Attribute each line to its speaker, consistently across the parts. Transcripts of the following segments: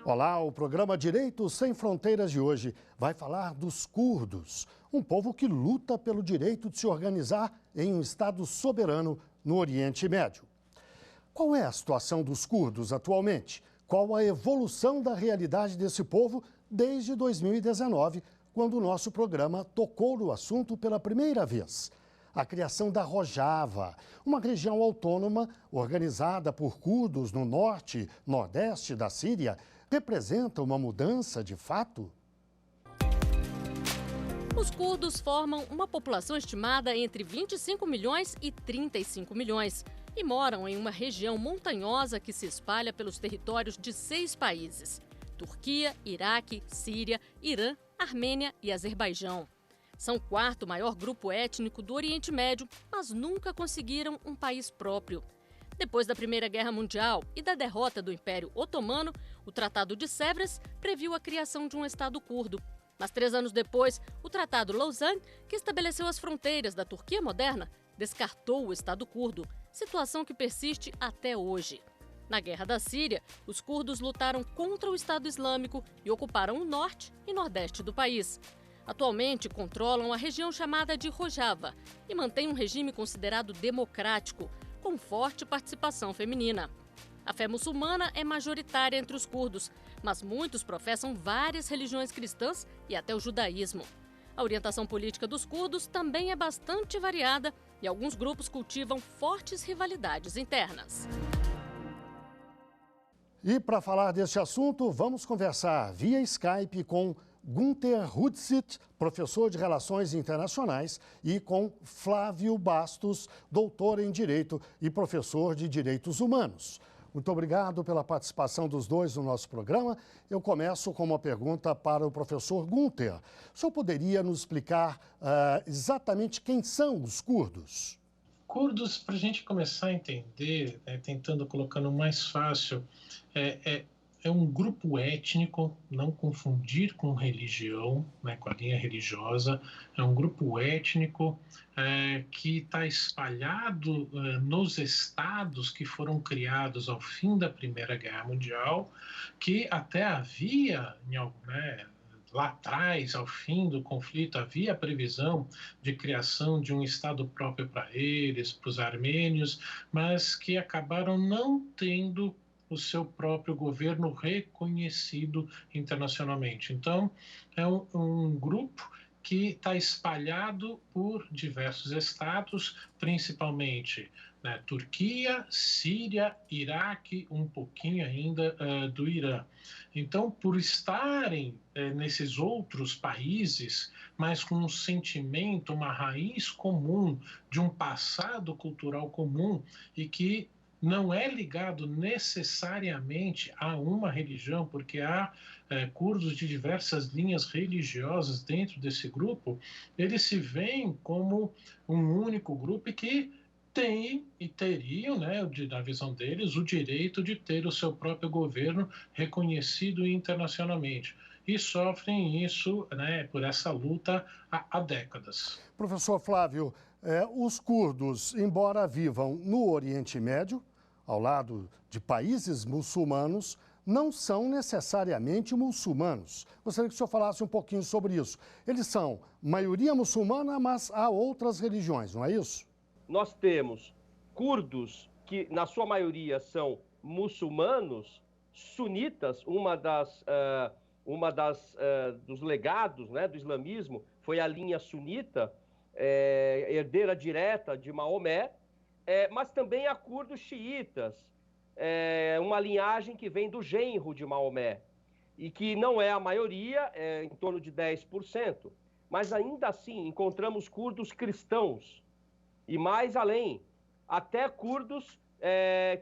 Speaker 1: Olá, o programa Direitos Sem Fronteiras de hoje vai falar dos curdos, um povo que luta pelo direito de se organizar em um Estado soberano no Oriente Médio. Qual é a situação dos curdos atualmente? Qual a evolução da realidade desse povo desde 2019, quando o nosso programa tocou no assunto pela primeira vez? A criação da Rojava, uma região autônoma organizada por curdos no norte, nordeste da Síria, representa uma mudança de fato?
Speaker 2: Os curdos formam uma população estimada entre 25 milhões e 35 milhões e moram em uma região montanhosa que se espalha pelos territórios de 6 países: Turquia, Iraque, Síria, Irã, Armênia e Azerbaijão. São o quarto maior grupo étnico do Oriente Médio, mas nunca conseguiram um país próprio. Depois da Primeira Guerra Mundial e da derrota do Império Otomano, o Tratado de Sèvres previu a criação de um Estado curdo. Mas 3 anos depois, o Tratado Lausanne, que estabeleceu as fronteiras da Turquia moderna, descartou o Estado curdo, situação que persiste até hoje. Na Guerra da Síria, os curdos lutaram contra o Estado Islâmico e ocuparam o norte e nordeste do país. Atualmente controlam a região chamada de Rojava e mantêm um regime considerado democrático, com forte participação feminina. A fé muçulmana é majoritária entre os curdos, mas muitos professam várias religiões cristãs e até o judaísmo. A orientação política dos curdos também é bastante variada e alguns grupos cultivam fortes rivalidades internas.
Speaker 1: E para falar deste assunto, vamos conversar via Skype com Günter Hutzit, professor de Relações Internacionais, e com Flávio Bastos, doutor em Direito e professor de Direitos Humanos. Muito obrigado pela participação dos dois no nosso programa. Eu começo com uma pergunta para o professor Günter. O senhor poderia nos explicar exatamente quem são os curdos?
Speaker 3: Curdos, para a gente começar a entender, tentando colocando mais fácil, é um grupo étnico, não confundir com religião, com a linha religiosa. É um grupo étnico que está espalhado nos estados que foram criados ao fim da Primeira Guerra Mundial, que até havia, lá atrás, ao fim do conflito, havia a previsão de criação de um Estado próprio para eles, para os armênios, mas que acabaram não tendo o seu próprio governo reconhecido internacionalmente. Então, é um grupo que está espalhado por diversos estados, principalmente Turquia, Síria, Iraque, um pouquinho ainda do Irã. Então, por estarem nesses outros países, mas com um sentimento, uma raiz comum, de um passado cultural comum e que não é ligado necessariamente a uma religião, porque há curdos de diversas linhas religiosas dentro desse grupo, eles se veem como um único grupo e que tem e teriam, na visão deles, o direito de ter o seu próprio governo reconhecido internacionalmente. E sofrem isso, por essa luta há décadas.
Speaker 1: Professor Flávio, os curdos, embora vivam no Oriente Médio, ao lado de países muçulmanos, não são necessariamente muçulmanos. Gostaria que o senhor falasse um pouquinho sobre isso. Eles são maioria muçulmana, mas há outras religiões, não é isso?
Speaker 4: Nós temos curdos que, na sua maioria, são muçulmanos, sunitas. Dos legados do islamismo foi a linha sunita, herdeira direta de Maomé, mas também há curdos xiitas, uma linhagem que vem do genro de Maomé, e que não é a maioria, em torno de 10%, mas ainda assim encontramos curdos cristãos, e mais além, até curdos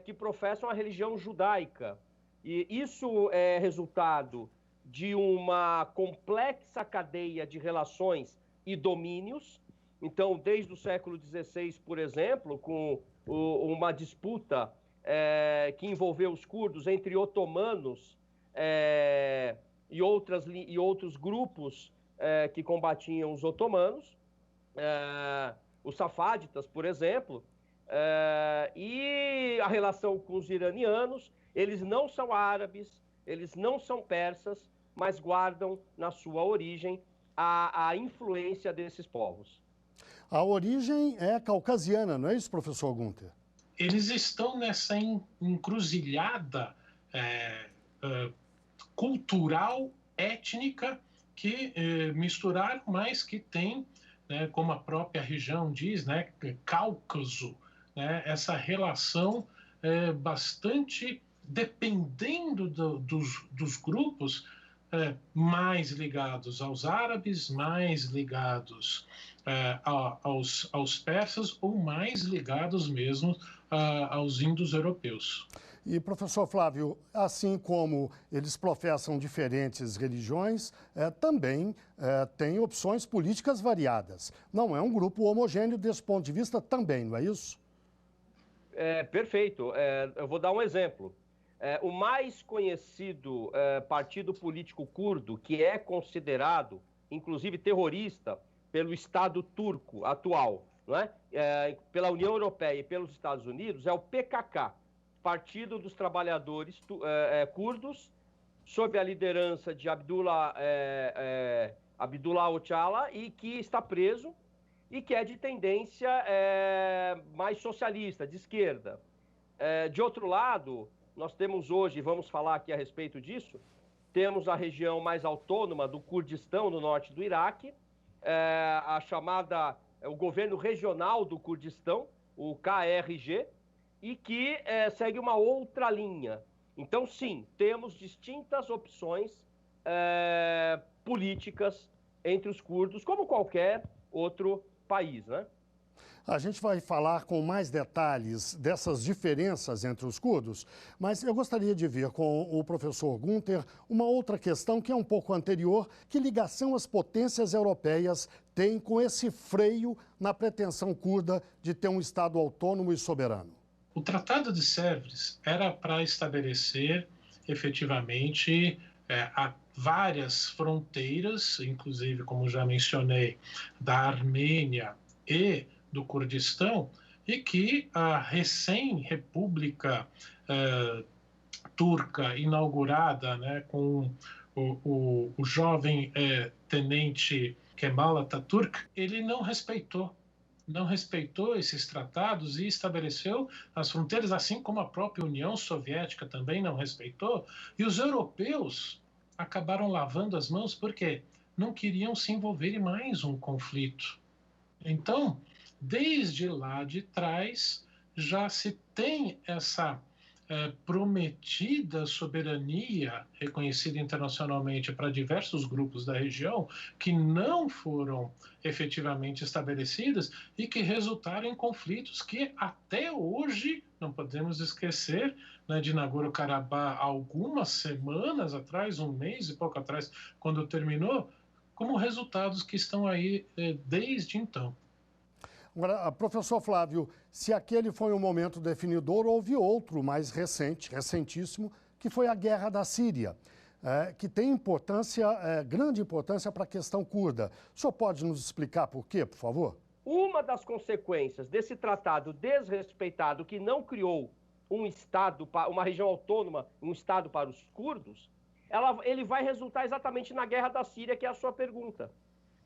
Speaker 4: que professam a religião judaica. E isso é resultado de uma complexa cadeia de relações e domínios. Então, desde o século XVI, por exemplo, com uma disputa que envolveu os curdos entre otomanos e outros grupos que combatiam os otomanos, os safáditas, por exemplo, e a relação com os iranianos. Eles não são árabes, eles não são persas, mas guardam na sua origem a influência desses povos.
Speaker 1: A origem é caucasiana, não é isso, professor Gunther?
Speaker 3: Eles estão nessa encruzilhada cultural, étnica, que misturaram, mas que tem, né, como a própria região diz, né, Cáucaso, né, essa relação bastante, dependendo dos grupos, mais ligados aos árabes, mais ligados aos persas ou mais ligados mesmo aos índios europeus.
Speaker 1: E, professor Flávio, assim como eles professam diferentes religiões, também tem opções políticas variadas. Não é um grupo homogêneo desse ponto de vista também, não é isso?
Speaker 4: Perfeito. Eu vou dar um exemplo. O mais conhecido partido político curdo, que é considerado, inclusive, terrorista pelo Estado turco atual, não é? Pela União Europeia e pelos Estados Unidos, é o PKK, Partido dos Trabalhadores Curdos, sob a liderança de Abdullah Öcalan, e que está preso e que é de tendência mais socialista, de esquerda. De outro lado, nós temos hoje, vamos falar aqui a respeito disso, temos a região mais autônoma do Kurdistão, no norte do Iraque, o governo regional do Kurdistão, o KRG, e que segue uma outra linha. Então, sim, temos distintas opções políticas entre os curdos, como qualquer outro país, né?
Speaker 1: A gente vai falar com mais detalhes dessas diferenças entre os curdos, mas eu gostaria de ver com o professor Gunther uma outra questão que é um pouco anterior: que ligação as potências europeias têm com esse freio na pretensão curda de ter um Estado autônomo e soberano?
Speaker 3: O Tratado de Sèvres era para estabelecer, efetivamente, várias fronteiras, inclusive, como já mencionei, da Armênia e do Kurdistão, e que a recém-república turca inaugurada, né, com o jovem tenente Kemal Atatürk, ele não respeitou esses tratados e estabeleceu as fronteiras, assim como a própria União Soviética também não respeitou, e os europeus acabaram lavando as mãos porque não queriam se envolver em mais um conflito. Então, desde lá de trás, já se tem essa prometida soberania reconhecida internacionalmente para diversos grupos da região que não foram efetivamente estabelecidas e que resultaram em conflitos que até hoje, não podemos esquecer, né, de Nagorno-Karabakh, algumas semanas atrás, um mês e pouco atrás, quando terminou, como resultados que estão aí desde então.
Speaker 1: Agora, professor Flávio, se aquele foi um momento definidor, houve outro mais recente, recentíssimo, que foi a Guerra da Síria, que tem importância, grande importância para a questão curda. O senhor pode nos explicar por quê, por favor?
Speaker 4: Uma das consequências desse tratado desrespeitado, que não criou um Estado, uma região autônoma, um Estado para os curdos, ele vai resultar exatamente na Guerra da Síria, que é a sua pergunta.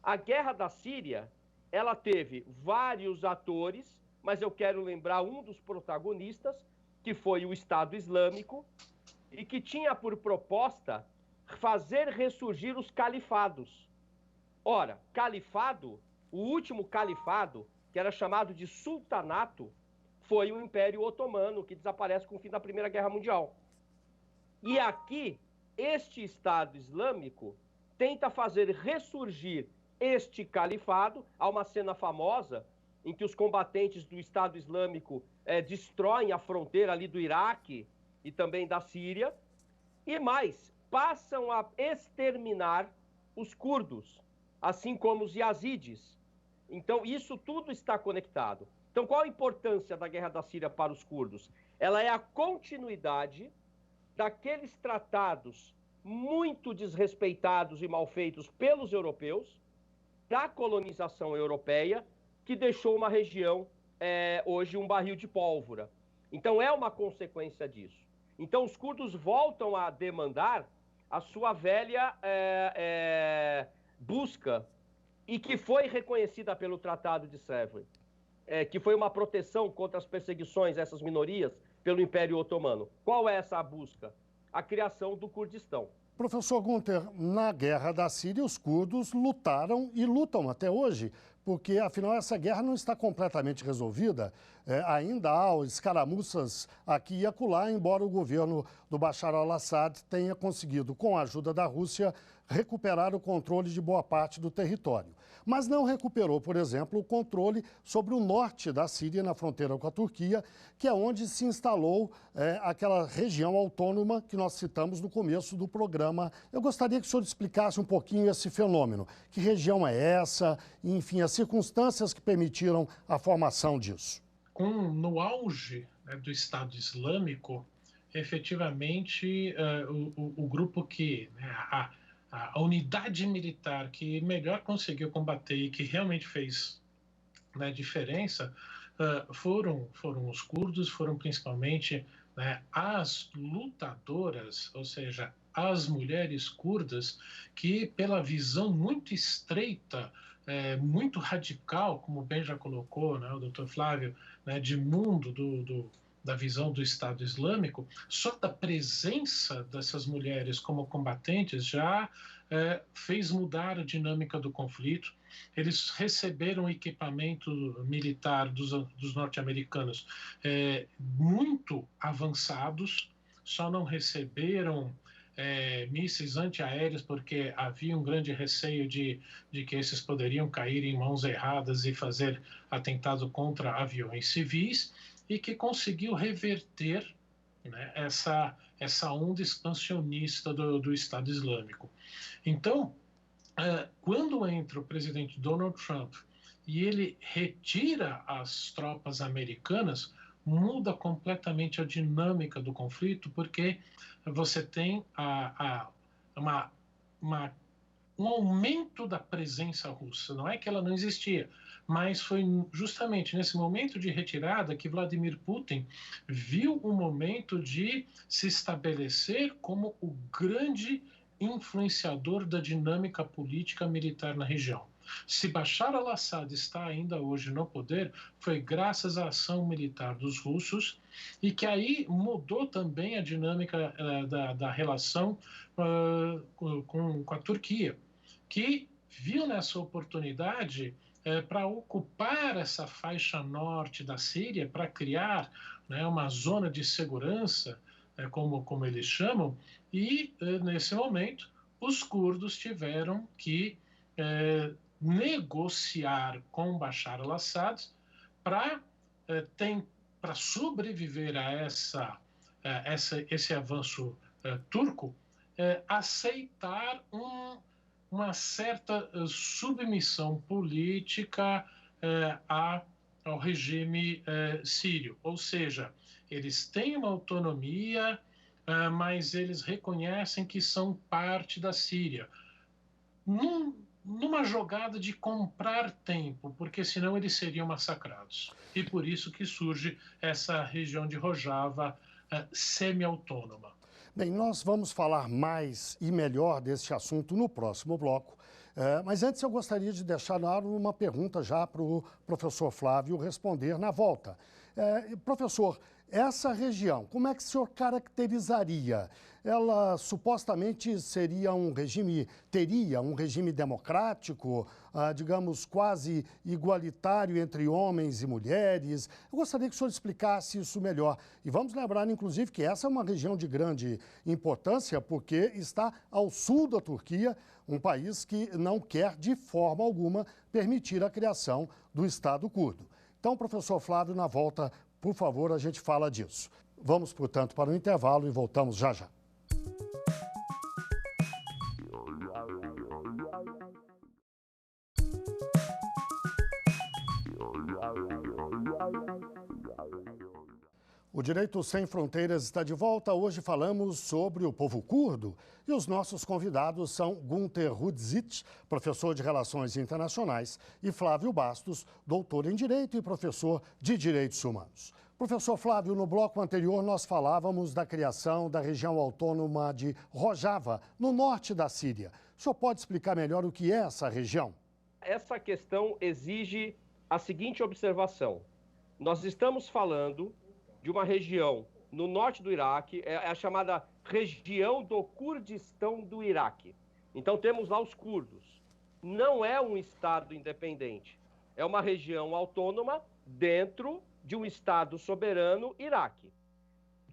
Speaker 4: A Guerra da Síria, ela teve vários atores, mas eu quero lembrar um dos protagonistas, que foi o Estado Islâmico, e que tinha por proposta fazer ressurgir os califados. Ora, califado, o último califado, que era chamado de sultanato, foi o Império Otomano, que desaparece com o fim da Primeira Guerra Mundial. E aqui, este Estado Islâmico tenta fazer ressurgir este califado. Há uma cena famosa em que os combatentes do Estado Islâmico destroem a fronteira ali do Iraque e também da Síria, e mais, passam a exterminar os curdos, assim como os yazidis. Então, isso tudo está conectado. Então, qual a importância da Guerra da Síria para os curdos? Ela é a continuidade daqueles tratados muito desrespeitados e mal feitos pelos europeus, da colonização europeia, que deixou uma região, hoje, um barril de pólvora. Então, é uma consequência disso. Então, os curdos voltam a demandar a sua velha busca, e que foi reconhecida pelo Tratado de Sèvres, que foi uma proteção contra as perseguições a essas minorias pelo Império Otomano. Qual é essa busca? A criação do Kurdistão.
Speaker 1: Professor Gunther, na guerra da Síria, os curdos lutaram e lutam até hoje, porque, afinal, essa guerra não está completamente resolvida. Ainda há escaramuças aqui e acolá, embora o governo do Bashar al-Assad tenha conseguido, com a ajuda da Rússia, recuperar o controle de boa parte do território. Mas não recuperou, por exemplo, o controle sobre o norte da Síria, na fronteira com a Turquia, que é onde se instalou aquela região autônoma que nós citamos no começo do programa. Eu gostaria que o senhor explicasse um pouquinho esse fenômeno. Que região é essa? Enfim, as circunstâncias que permitiram a formação disso.
Speaker 3: No auge, né, do Estado Islâmico, efetivamente, o grupo que... Né, a unidade militar que melhor conseguiu combater e que realmente fez, né, diferença foram os curdos, foram principalmente, né, as lutadoras, ou seja, as mulheres curdas, que pela visão muito estreita, muito radical, como bem já colocou, né, o Dr. Flávio, né, de mundo da visão do Estado Islâmico, só da presença dessas mulheres como combatentes já fez mudar a dinâmica do conflito. Eles receberam equipamento militar dos norte-americanos muito avançados, só não receberam mísseis antiaéreos porque havia um grande receio de que esses poderiam cair em mãos erradas e fazer atentado contra aviões civis, e que conseguiu reverter, né, essa onda expansionista do Estado Islâmico. Então, quando entra o presidente Donald Trump e ele retira as tropas americanas, muda completamente a dinâmica do conflito, porque você tem um aumento da presença russa. Não é que ela não existia, mas foi justamente nesse momento de retirada que Vladimir Putin viu um momento de se estabelecer como o grande influenciador da dinâmica política militar na região. Se Bashar al-Assad está ainda hoje no poder, foi graças à ação militar dos russos, e que aí mudou também a dinâmica da relação com a Turquia, que viu nessa oportunidade para ocupar essa faixa norte da Síria, para criar, né, uma zona de segurança, como eles chamam, e nesse momento os curdos tiveram que negociar com Bashar al-Assad para sobreviver a esse avanço turco, aceitar uma certa submissão política ao regime sírio. Ou seja, eles têm uma autonomia, mas eles reconhecem que são parte da Síria. Numa jogada de comprar tempo, porque senão eles seriam massacrados. E por isso que surge essa região de Rojava semi-autônoma.
Speaker 1: Bem, nós vamos falar mais e melhor desse assunto no próximo bloco. Mas antes eu gostaria de deixar no ar uma pergunta já para o professor Flávio responder na volta. Professor, essa região, como é que o senhor caracterizaria? Ela supostamente teria um regime democrático, digamos, quase igualitário entre homens e mulheres. Eu gostaria que o senhor explicasse isso melhor. E vamos lembrar, inclusive, que essa é uma região de grande importância, porque está ao sul da Turquia, um país que não quer, de forma alguma, permitir a criação do Estado curdo. Então, professor Flávio, na volta, por favor, a gente fala disso. Vamos, portanto, para o intervalo e voltamos já já. O Direito Sem Fronteiras está de volta. Hoje falamos sobre o povo curdo e os nossos convidados são Gunther Rudzic, professor de Relações Internacionais, e Flávio Bastos, doutor em Direito e professor de Direitos Humanos. Professor Flávio, no bloco anterior nós falávamos da criação da região autônoma de Rojava, no norte da Síria. O senhor pode explicar melhor o que é essa região?
Speaker 4: Essa questão exige a seguinte observação. Nós estamos falando de uma região no norte do Iraque, é a chamada região do Kurdistão do Iraque. Então temos lá os curdos. Não é um estado independente, é uma região autônoma dentro de um estado soberano, Iraque.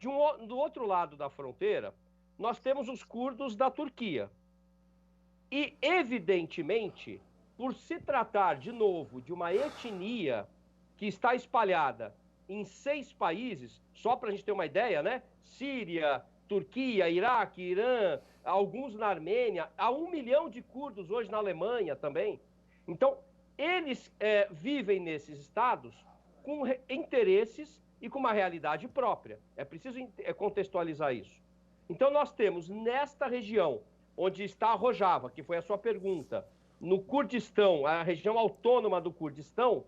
Speaker 4: Do outro lado da fronteira, nós temos os curdos da Turquia. E, evidentemente, por se tratar, de novo, de uma etnia que está espalhada em 6 países, só para a gente ter uma ideia, né? Síria, Turquia, Iraque, Irã, alguns na Armênia, há 1 milhão de curdos hoje na Alemanha também. Então, eles vivem nesses estados com interesses e com uma realidade própria. É preciso contextualizar isso. Então, nós temos nesta região, onde está Rojava, que foi a sua pergunta, no Kurdistão, a região autônoma do Kurdistão,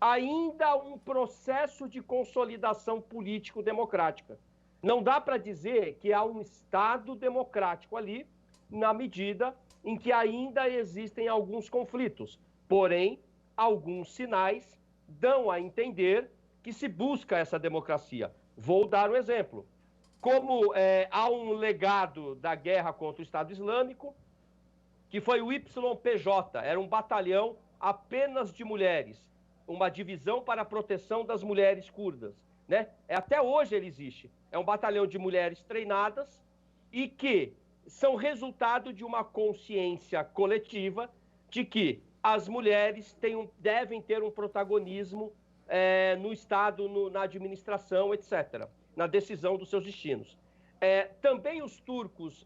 Speaker 4: ainda um processo de consolidação político-democrática. Não dá para dizer que há um Estado democrático ali, na medida em que ainda existem alguns conflitos. Porém, alguns sinais dão a entender que se busca essa democracia. Vou dar um exemplo. Como há um legado da guerra contra o Estado Islâmico, que foi o YPJ, era um batalhão apenas de mulheres, uma divisão para a proteção das mulheres curdas, né? Até hoje ele existe. É um batalhão de mulheres treinadas e que são resultado de uma consciência coletiva de que as mulheres devem ter um protagonismo no Estado, na administração, etc., na decisão dos seus destinos. Também os turcos,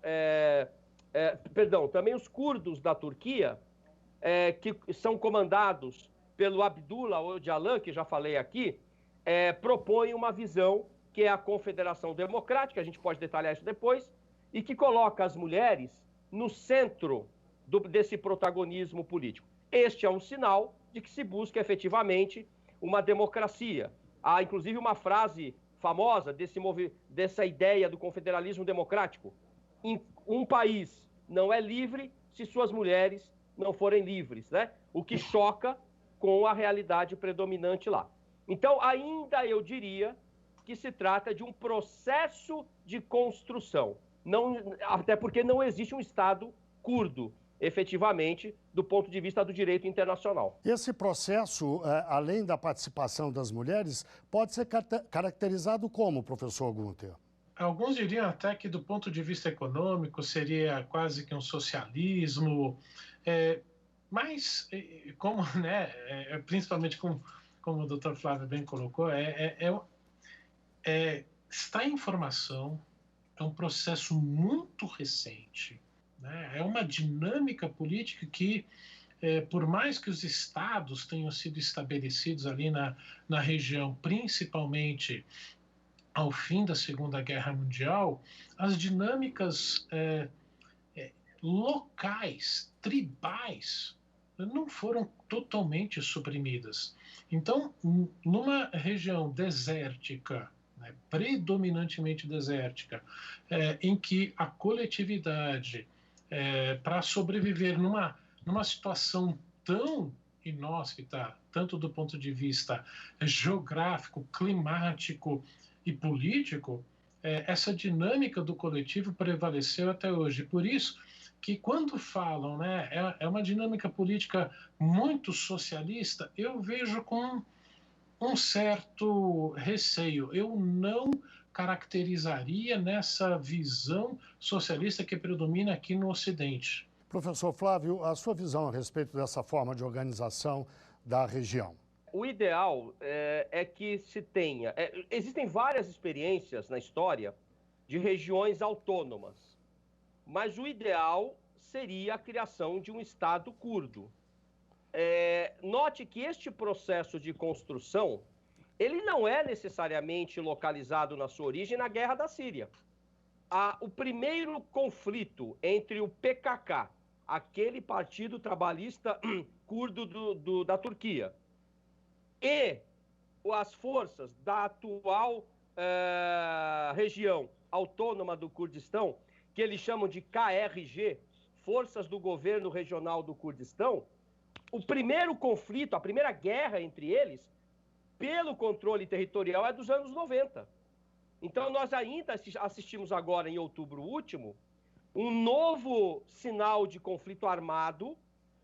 Speaker 4: também os curdos da Turquia, que são comandados pelo Abdullah Öcalan, que já falei aqui, propõem uma visão que é a Confederação Democrática, a gente pode detalhar isso depois, e que coloca as mulheres no centro desse protagonismo político. Este é um sinal de que se busca efetivamente uma democracia. Há, inclusive, uma frase famosa dessa ideia do confederalismo democrático. Um país não é livre se suas mulheres não forem livres, né? O que choca com a realidade predominante lá. Então, ainda eu diria que se trata de um processo de construção, até porque não existe um Estado curdo, efetivamente, do ponto de vista do direito internacional.
Speaker 1: Esse processo, além da participação das mulheres, pode ser caracterizado como, professor Gunther?
Speaker 3: Alguns diriam até que, do ponto de vista econômico, seria quase que um socialismo, mas, como, né, principalmente como o doutor Flávio bem colocou, está em formação, é um processo muito recente, né? É uma dinâmica política que, por mais que os estados tenham sido estabelecidos ali na região, principalmente ao fim da Segunda Guerra Mundial, as dinâmicas locais, tribais, não foram totalmente suprimidas. Então, numa região desértica, né, predominantemente desértica, em que a coletividade, para sobreviver numa situação tão inóspita, tanto do ponto de vista geográfico, climático e político, essa dinâmica do coletivo prevaleceu até hoje. Por isso que, quando falam, né, é uma dinâmica política muito socialista, eu vejo com um certo receio. Eu não caracterizaria nessa visão socialista que predomina aqui no Ocidente.
Speaker 1: Professor Flávio, a sua visão a respeito dessa forma de organização da região?
Speaker 4: O ideal é que se tenha... existem várias experiências na história de regiões autônomas, mas o ideal seria a criação de um Estado curdo. Note que este processo de construção, ele não é necessariamente localizado na sua origem na Guerra da Síria. O primeiro conflito entre o PKK, aquele partido trabalhista curdo da Turquia, e as forças da atual região autônoma do Kurdistão, que eles chamam de KRG, Forças do Governo Regional do Kurdistão, o primeiro conflito, a primeira guerra entre eles, pelo controle territorial, é dos anos 90. Então, nós ainda assistimos agora, em outubro último, um novo sinal de conflito armado.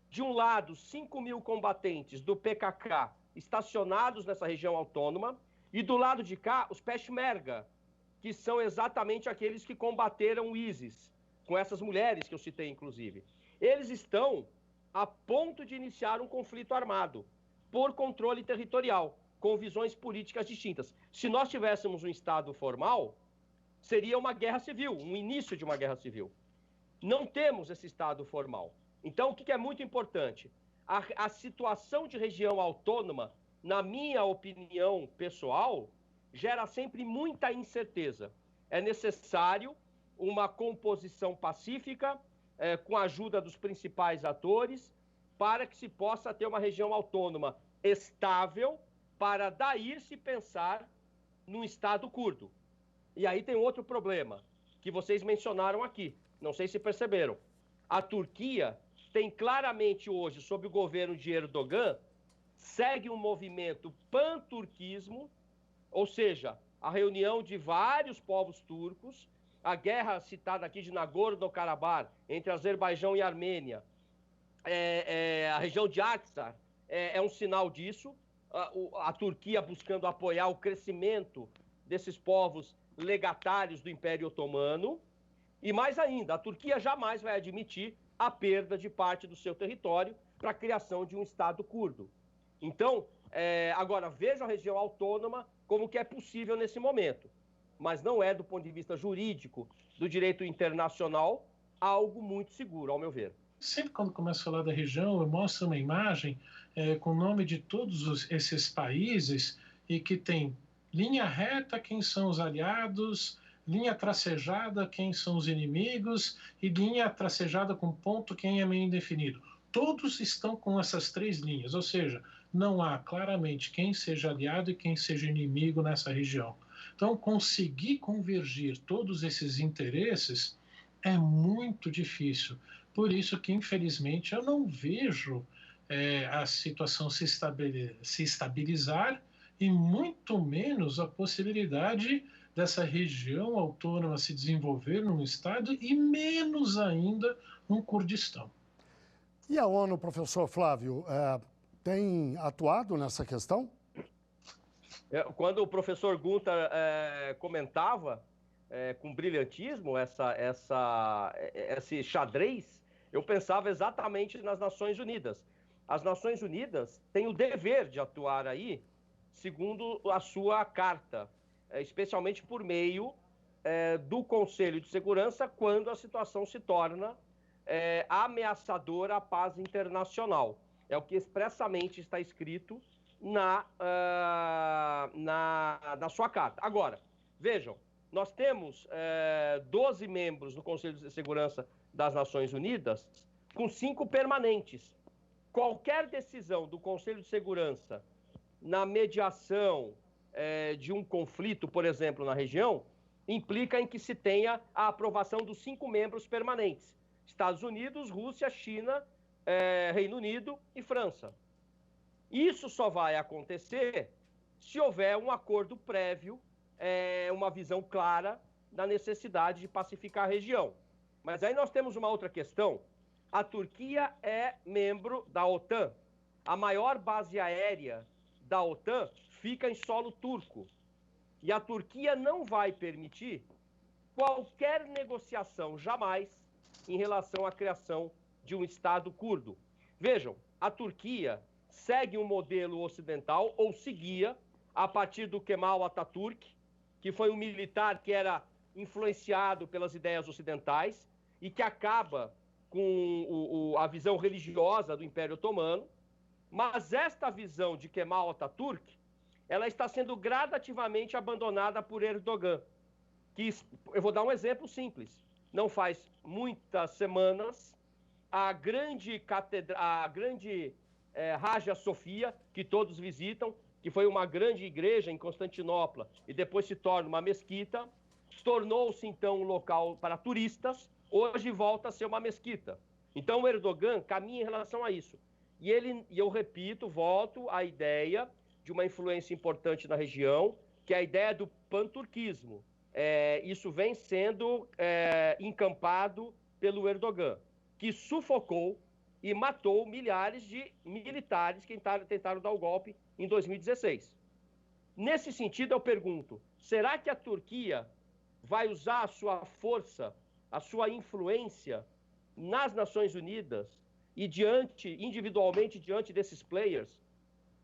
Speaker 4: De um lado, 5 mil combatentes do PKK estacionados nessa região autônoma, e do lado de cá, os Peshmerga, que são exatamente aqueles que combateram o ISIS, com essas mulheres que eu citei, inclusive. Eles estão a ponto de iniciar um conflito armado por controle territorial, com visões políticas distintas. Se nós tivéssemos um Estado formal, seria uma guerra civil, um início de uma guerra civil. Não temos esse Estado formal. Então, o que é muito importante? A situação de região autônoma, na minha opinião pessoal, gera sempre muita incerteza. É necessário uma composição pacífica, com a ajuda dos principais atores, para que se possa ter uma região autônoma estável, para daí se pensar num Estado curdo. E aí tem outro problema, que vocês mencionaram aqui, não sei se perceberam. A Turquia tem claramente hoje, sob o governo de Erdogan, segue um movimento pan-turquismo, ou seja, a reunião de vários povos turcos, a guerra citada aqui de Nagorno-Karabakh, entre Azerbaijão e Armênia, a região de Artsakh é um sinal disso, a Turquia buscando apoiar o crescimento desses povos legatários do Império Otomano, e mais ainda, a Turquia jamais vai admitir a perda de parte do seu território para a criação de um Estado curdo. Então, agora, vejo a região autônoma como que é possível nesse momento, mas não é, do ponto de vista jurídico, do direito internacional, algo muito seguro, ao meu ver.
Speaker 3: Sempre quando começo a falar da região, eu mostro uma imagem com o nome de todos esses países e que tem linha reta, quem são os aliados, linha tracejada, quem são os inimigos, e linha tracejada com ponto, quem é meio indefinido. Todos estão com essas três linhas, ou seja, não há claramente quem seja aliado e quem seja inimigo nessa região. Então, conseguir convergir todos esses interesses é muito difícil. Por isso que, infelizmente, eu não vejo a situação se estabilizar e muito menos a possibilidade dessa região autônoma se desenvolver num Estado e menos ainda um Kurdistão.
Speaker 1: E a ONU, professor Flávio, tem atuado nessa questão?
Speaker 4: Quando o professor Gunter comentava com brilhantismo esse xadrez, eu pensava exatamente nas Nações Unidas. As Nações Unidas têm o dever de atuar aí, segundo a sua carta, especialmente por meio do Conselho de Segurança, quando a situação se torna ameaçadora à paz internacional. É o que expressamente está escrito na sua carta. Agora, vejam, nós temos 12 membros no Conselho de Segurança das Nações Unidas, com 5 permanentes. Qualquer decisão do Conselho de Segurança na mediação de um conflito, por exemplo, na região, implica em que se tenha a aprovação dos 5 membros permanentes: Estados Unidos, Rússia, China, Reino Unido e França. Isso só vai acontecer se houver um acordo prévio, uma visão clara da necessidade de pacificar a região. Mas aí nós temos uma outra questão. A Turquia é membro da OTAN. A maior base aérea da OTAN fica em solo turco. E a Turquia não vai permitir qualquer negociação, jamais, em relação à criação de um Estado curdo. Vejam, a Turquia segue um modelo ocidental, ou seguia, a partir do Kemal Atatürk, que foi um militar que era influenciado pelas ideias ocidentais e que acaba com a visão religiosa do Império Otomano. Mas esta visão de Kemal Atatürk, ela está sendo gradativamente abandonada por Erdogan. Eu vou dar um exemplo simples. Não faz muitas semanas, a grande Hagia Sofia, que todos visitam, que foi uma grande igreja em Constantinopla e depois se torna uma mesquita, tornou-se então um local para turistas, hoje volta a ser uma mesquita. Então o Erdogan caminha em relação a isso. E eu repito, volto à ideia de uma influência importante na região, que é a ideia do panturquismo. Isso vem sendo encampado pelo Erdogan, que sufocou e matou milhares de militares que tentaram dar o golpe em 2016. Nesse sentido, eu pergunto, será que a Turquia vai usar a sua força, a sua influência nas Nações Unidas e individualmente diante desses players,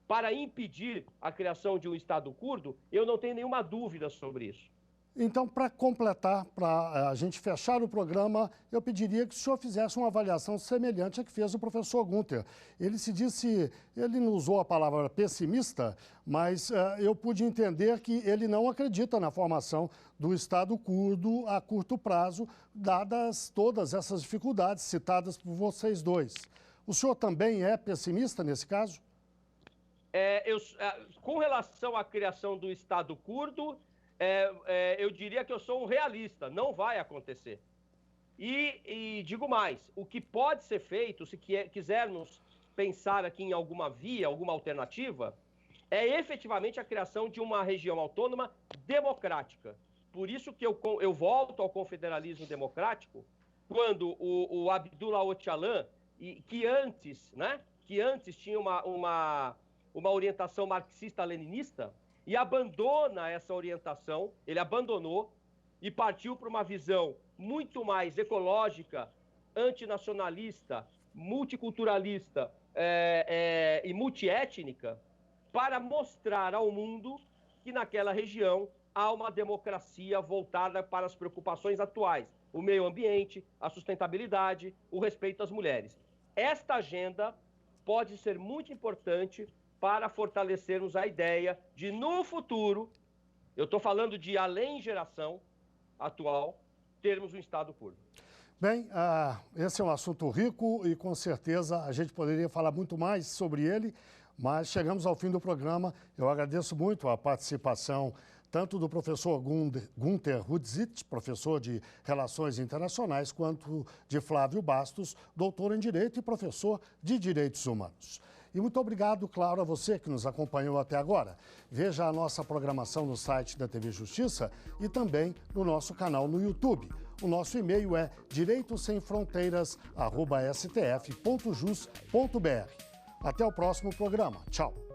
Speaker 4: para impedir a criação de um Estado curdo? Eu não tenho nenhuma dúvida sobre isso.
Speaker 1: Então, para completar, para a gente fechar o programa, eu pediria que o senhor fizesse uma avaliação semelhante à que fez o professor Günther. Ele não usou a palavra pessimista, mas eu pude entender que ele não acredita na formação do Estado curdo a curto prazo, dadas todas essas dificuldades citadas por vocês dois. O senhor também é pessimista nesse caso?
Speaker 4: Com relação à criação do Estado curdo, eu diria que eu sou um realista, não vai acontecer. E digo mais, o que pode ser feito, se quisermos pensar aqui em alguma via, alguma alternativa, é efetivamente a criação de uma região autônoma democrática. Por isso que eu volto ao confederalismo democrático, quando o Abdullah Öcalan, que antes tinha uma orientação marxista-leninista, e abandona essa orientação, ele abandonou e partiu para uma visão muito mais ecológica, antinacionalista, multiculturalista e multiétnica, para mostrar ao mundo que naquela região há uma democracia voltada para as preocupações atuais, o meio ambiente, a sustentabilidade, o respeito às mulheres. Esta agenda pode ser muito importante para fortalecermos a ideia de, no futuro, eu estou falando de além geração atual, termos um Estado curdo.
Speaker 1: Bem, esse é um assunto rico e, com certeza, a gente poderia falar muito mais sobre ele, mas chegamos ao fim do programa. Eu agradeço muito a participação tanto do professor Günther Hudzit, professor de Relações Internacionais, quanto de Flávio Bastos, doutor em Direito e professor de Direitos Humanos. E muito obrigado, claro, a você que nos acompanhou até agora. Veja a nossa programação no site da TV Justiça e também no nosso canal no YouTube. O nosso e-mail é direitosemfronteiras@stf.jus.br. Até o próximo programa. Tchau.